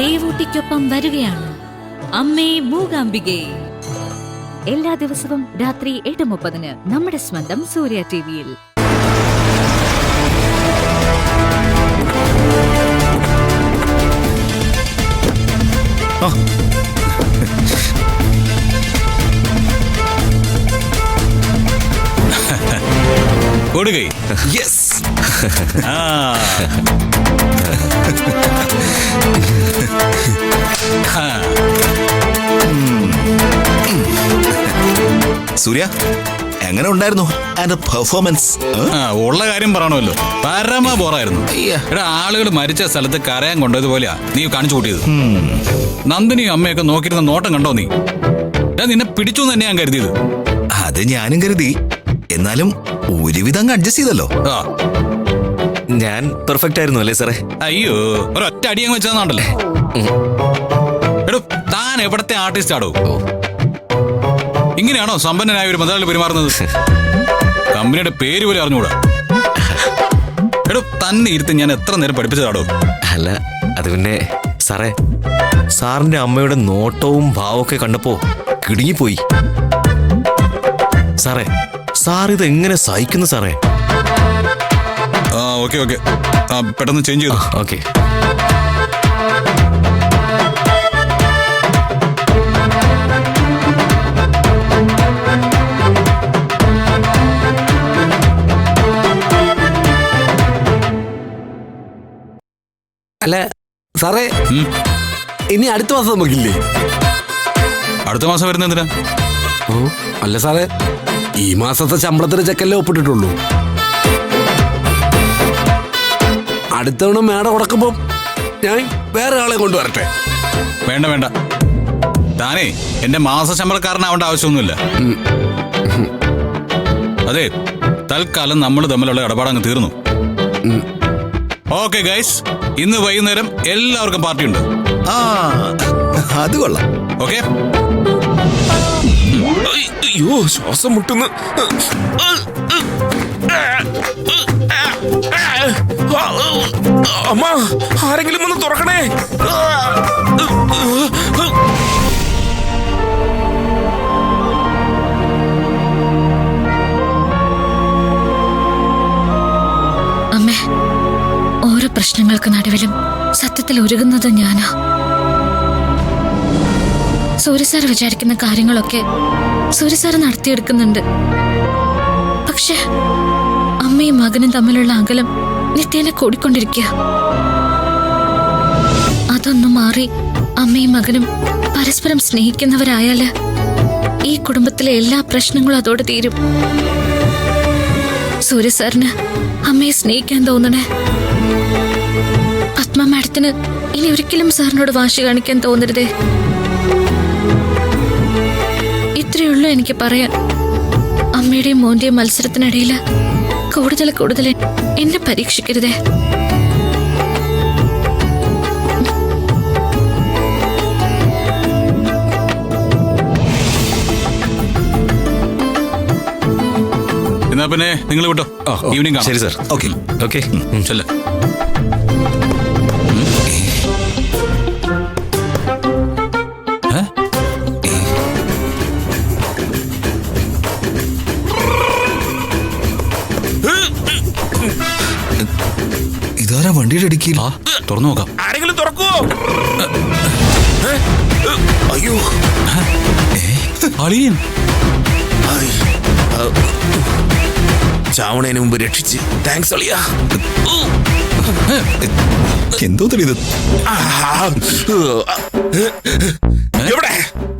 ദേവൂട്ടിക്കൊപ്പം വരികയാണ് അമ്മേ മൂകാംബികേ. എല്ലാ ദിവസവും രാത്രി 8:30 നമ്മുടെ സ്വന്തം സൂര്യ ടിവിയിൽ. കൊടുകൈ. യെസ്. സൂര്യ, എങ്ങനെ ഉണ്ടായിരുന്നു പെർഫോമൻസ്? ഉള്ള കാര്യം പറയണമല്ലോ, പരമ ബോറായിരുന്നു. എടാ, ആളുകൾ മരിച്ച സ്ഥലത്ത് കരയാൻ കൊണ്ടതുപോലെയാ നീ കാണിച്ചു കൂട്ടിയത്. നന്ദിനിയും അമ്മയൊക്കെ നോക്കിയിരുന്ന നോട്ടം കണ്ടോ നീ? നിന്നെ പിടിച്ചു തന്നെ ഞാൻ കരുതിയത്. അത് ഞാനും കരുതി, എന്നാലും ഒരുവിധം അങ്ങ് അഡ്ജസ്റ്റ് ചെയ്തല്ലോ. ഞാൻ പെർഫെക്റ്റ് ആയിരുന്നു അല്ലേ സാറേ? അയ്യോ, ഒരൊറ്റ അടിയങ്ങ് വെച്ചതാണല്ലോ. എടോ, താൻ എവിടത്തെ ആർട്ടിസ്റ്റ് ആടോ? ഇങ്ങനെയാണോ സമ്പന്നനായ ഒരു മുതലാളി പെരുമാറുന്നത്? കമ്പനിയുടെ പേര് പോലും അറിഞ്ഞുകൂടാ. എടോ, തന്നെ ഇരുത്ത് ഞാൻ എത്ര നേരം പഠിപ്പിച്ചതാടോ? അല്ല, അത് പിന്നെ സാറേ, സാറിന്റെ അമ്മയുടെ നോട്ടവും ഭാവമൊക്കെ കണ്ടപ്പോ കിടുങ്ങിപ്പോയി. സാറേ, സാർ ഇത് എങ്ങനെ സഹിക്കുന്നു സാറേ? ഓക്കെ ഓക്കെ, പെട്ടെന്ന് ചേഞ്ച് ചെയ്തു. ഓക്കെ. അല്ല സാറേ, ഇനി അടുത്ത മാസം നമുക്കില്ലേ? അടുത്ത മാസം വരുന്ന എന്തിനാ? അല്ല സാറേ, ഈ മാസത്തെ ശമ്പളത്തിന് ചെക്കല്ലേ ഒപ്പിട്ടിട്ടുള്ളൂ. അടുത്തവണ മേടം ഉടക്കുമ്പോ ഞാൻ വേറെ ആളെ കൊണ്ടുവരട്ടെ? വേണ്ട വേണ്ട, താനേ എന്റെ മാസ ശമ്പളക്കാരനാവേണ്ട ആവശ്യമൊന്നുമില്ല. അതെ, തൽക്കാലം നമ്മൾ തമ്മിലുള്ള ഇടപാടങ്ങ് തീർന്നു. ഓക്കെ ഗൈസ്, ഇന്ന് വൈകുന്നേരം എല്ലാവർക്കും പാർട്ടി ഉണ്ട്. അത് കൊള്ളാം. ഓക്കെ. അയ്യോ, ശ്വാസം മുട്ടുന്നു. അമ്മ, ആരെങ്കിലും ഒന്ന് തുറക്കണേ. അമ്മേ, ഓരോ പ്രശ്നങ്ങൾക്ക് നടുവിലും സത്യത്തിൽ ഒരുങ്ങുന്നത് ഞാനാ. സൂര്യ സാർ വിചാരിക്കുന്ന കാര്യങ്ങളൊക്കെ സൂര്യ സാർ നടത്തിയെടുക്കുന്നുണ്ട്. പക്ഷെ അമ്മയും മകനും തമ്മിലുള്ള അകലം നിത്യേന കൂടിക്കൊണ്ടിരിക്കുക. അതൊന്നും മാറി അമ്മയും മകനും പരസ്പരം സ്നേഹിക്കുന്നവരായാല് ഈ കുടുംബത്തിലെ എല്ലാ പ്രശ്നങ്ങളും അതോടെ തീരും. സൂര്യ സാറിന് അമ്മയെ സ്നേഹിക്കാൻ തോന്നണേ. പത്മ മാഡത്തിന് ഇനി ഒരിക്കലും സാറിനോട് വാശി കാണിക്കാൻ തോന്നരുതേ. ഇത്രയുള്ളൂ എനിക്ക് പറയാൻ. അമ്മയുടെയും മോന്റെയും മത്സരത്തിനിടയിൽ കൂടുതൽ എന്നെ പരീക്ഷിക്കരുതേ. എന്നാ പിന്നെ നിങ്ങൾ വിട്ടോ, ഈവനിങ് കാണാം. ശരി സാർ. ഓക്കെ ഓക്കെ, ചെല്ല. ഇതാരാ വണ്ടിയുടെ ഇടുക്കിയിൽ? തുറന്നു നോക്കാം. ആരെങ്കിലും തുറക്കുവോ? അയ്യോ, അളിയൻ ചാവണേന് മുമ്പ് രക്ഷിച്ച് താങ്ക്സ് അളിയ. എന്തോ തെളിയത്? എവിടെ?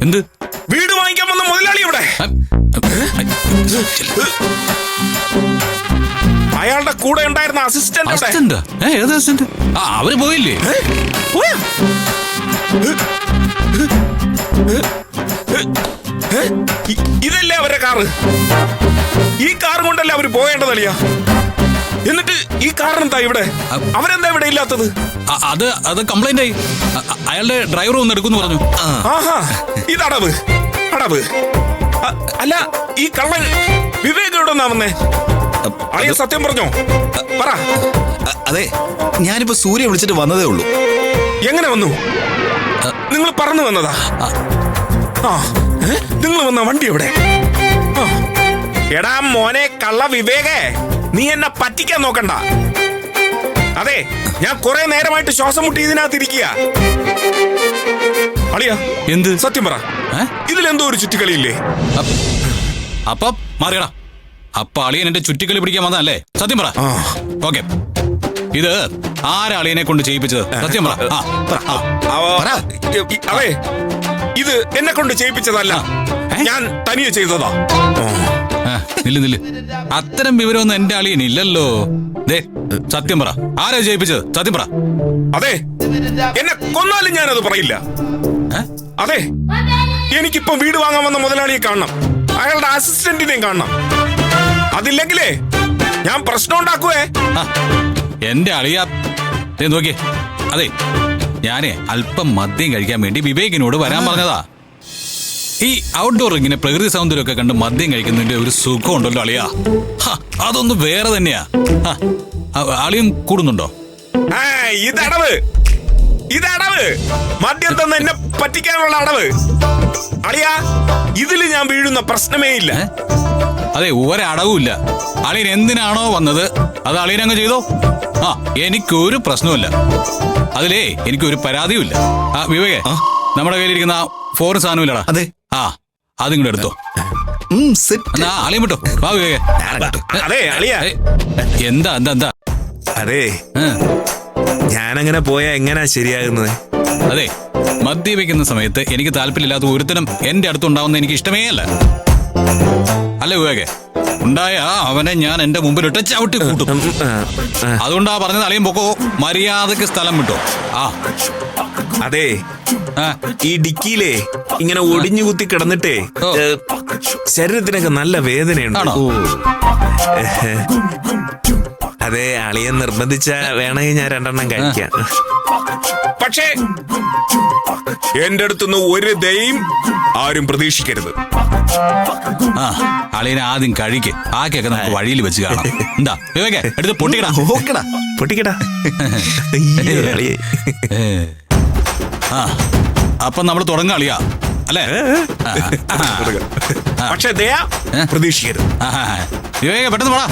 എന്ത്? വീട് വാങ്ങിക്കാൻ വന്ന മുതലാളി എവിടെ? അയാളുടെ കൂടെ ഉണ്ടായിരുന്ന അസിസ്റ്റന്റ് അസിസ്റ്റന്റ്? ഏത് അസിസ്റ്റന്റ്? അവര് പോയില്ലേ? ഇതല്ലേ അവരുടെ കാറ്? ഈ കാർ കൊണ്ടല്ലേ അവര് പോയേണ്ടതല്ല? എന്നിട്ട് ഈ കാറിനെന്താ ഇവിടെ? അവരെന്താ ഇവിടെ ഇല്ലാത്തത്? അത് കംപ്ലൈന്റ് ആയി. അയാളുടെ ഡ്രൈവർ ഒന്ന് എടുക്കുന്നു പറഞ്ഞു. ആഹാ, ഇതടവ് അടവ്. അല്ല, ഈ കള്ളൻ വിവേക് എവിടെ നിന്നാ വന്നേ? അളിയ സത്യം പറഞ്ഞോ? പറ. അതെ, ഞാനിപ്പോ സൂര്യ വിളിച്ചിട്ട് വന്നതേ ഉള്ളൂ. എങ്ങനെ വന്നു? നിങ്ങൾ പറന്നു വന്നതാ? ആ, നിങ്ങൾ വന്ന വണ്ടി എവിടെ? ആ. എടാ മോനെ കള്ള വിവേകേ, നീ എന്നെ പറ്റിക്കാൻ നോക്കണ്ട. അതെ, ഞാൻ കുറെ നേരമായിട്ട് ശ്വാസം മുട്ടി ഇതിനകത്തിരിക്കുക. അളിയാ, എന്ത് സത്യം പറ, ഇതിലെന്തോ ഒരു ചുറ്റിക്കളിയില്ലേ? അപ്പൊ മാറിയടാ. അപ്പൊ അളിയൻ എന്റെ ചുറ്റിക്കളി പിടിക്കാൻ വന്നല്ലേ? സത്യം പറ. ഓക്കെ, ഇത് ആരളിയനെ കൊണ്ട് ചെയ്യിപ്പിച്ചത്? സത്യം പറ. അതെ, ഇത് എന്നെ കൊണ്ട് ചെയ്യിപ്പിച്ചതല്ല, ഞാൻ തനിയെ ചെയ്തതാ. നില്ല്. അത്തരം വിവരമൊന്നും എന്റെ അളിയൻ ഇല്ലല്ലോ. ദേ, സത്യം പറ, ആരാ ചെയ്യിപ്പിച്ചത്? സത്യം പറ. അതെ, എന്നെ കൊന്നാലും ഞാനത് പറയില്ല. അതെ, എനിക്കിപ്പോ വീട് വാങ്ങാൻ വന്ന മുതലാളിയെ കാണണം, അയാളുടെ അസിസ്റ്റന്റിനെയും കാണണം. അതില്ലെങ്കിലേ ഞാൻ പ്രശ്നം ഉണ്ടാക്കുവേ. എന്റെ അളിയ നോക്കിയേ. അതെ, ഞാനേ അല്പം മദ്യം കഴിക്കാൻ വേണ്ടി വിവേകിനോട് വരാൻ പറഞ്ഞതാ. ഈ ഔട്ട്ഡോർ ഇങ്ങനെ പ്രകൃതി സൗന്ദര്യമൊക്കെ കണ്ട് മദ്യം കഴിക്കുന്നതിന്റെ ഒരു സുഖം ഉണ്ടല്ലോ അളിയാ, അതൊന്ന് വേറെ തന്നെയാ. അളിയും കൂടുന്നുണ്ടോ? ഇതടവ് മദ്യം തന്നെ എന്നെ പറ്റിക്കാനുള്ള അടവ്. അളിയാ, ഇതില് ഞാൻ വീഴുന്ന പ്രശ്നമേ ഇല്ല. അതെ, ഒരടവുമില്ല. അളിയൻ എന്തിനാണോ വന്നത് അത് അളിയനങ്ങ് ചെയ്തോ. എനിക്കൊരു പ്രശ്നവുമില്ല. അതിലേ എനിക്കൊരു പരാതിയുമില്ല. വിവേകേ, നമ്മുടെ കയ്യിലിരിക്കുന്ന ഫോറിൻ സാധനമില്ലടാ? അതെ. അതിങ്ങോട്ട് എടുത്തോ. അളിയും വിട്ടോ. വാ വിവേകേ. അതെ അളിയാ, എന്താ എന്താ എന്താ അതെ, ഞാനങ്ങനെ പോയാ എങ്ങനാ ശരിയാകുന്നത്? അതെ, മദ്യപിക്കുന്ന സമയത്ത് എനിക്ക് താല്പര്യമില്ലാത്ത ഒരുത്തരം എന്റെ അടുത്തുണ്ടാവുന്ന എനിക്ക് ഇഷ്ടമേ അല്ല. അല്ല വിവേകേ, ഉണ്ടായ അവനെ ഞാൻ എന്റെ മുമ്പിലിട്ട് ചവിട്ടി കൂട്ടും. അതുകൊണ്ടാ പറഞ്ഞത് അളിയും പൊക്കോ, മര്യാദക്ക് സ്ഥലം വിട്ടോ. അതെ, ഈ ഡിക്കിയിലേ ഇങ്ങനെ ഒടിഞ്ഞു കുത്തി കിടന്നിട്ടേ ശരീരത്തിനൊക്കെ നല്ല വേദനയുണ്ട്. അതെ, അളിയൻ നിർബന്ധിച്ച വേണമെങ്കിൽ ഞാൻ 2 എണ്ണം കഴിക്കാം. പക്ഷേ എന്റെ അടുത്തുനിന്ന് ഒരു ദയും ആരും പ്രതീക്ഷിക്കരുത്. അളിയനെ ആദ്യം കഴിക്ക്, ആക്കിയൊക്കെ നമുക്ക് വഴിയിൽ വെച്ച് കാണാം. എന്താ വിവേകേ, എടുത്ത് പൊട്ടിക്കടാ. പൊട്ടിക്കടാ. അപ്പൊ നമ്മൾ തുടങ്ങാം അളിയാ, അല്ലേ? പക്ഷെ ദയ പ്രതീക്ഷിക്കരുത്. വിവേകേ, പെട്ടെന്ന് പോടാ.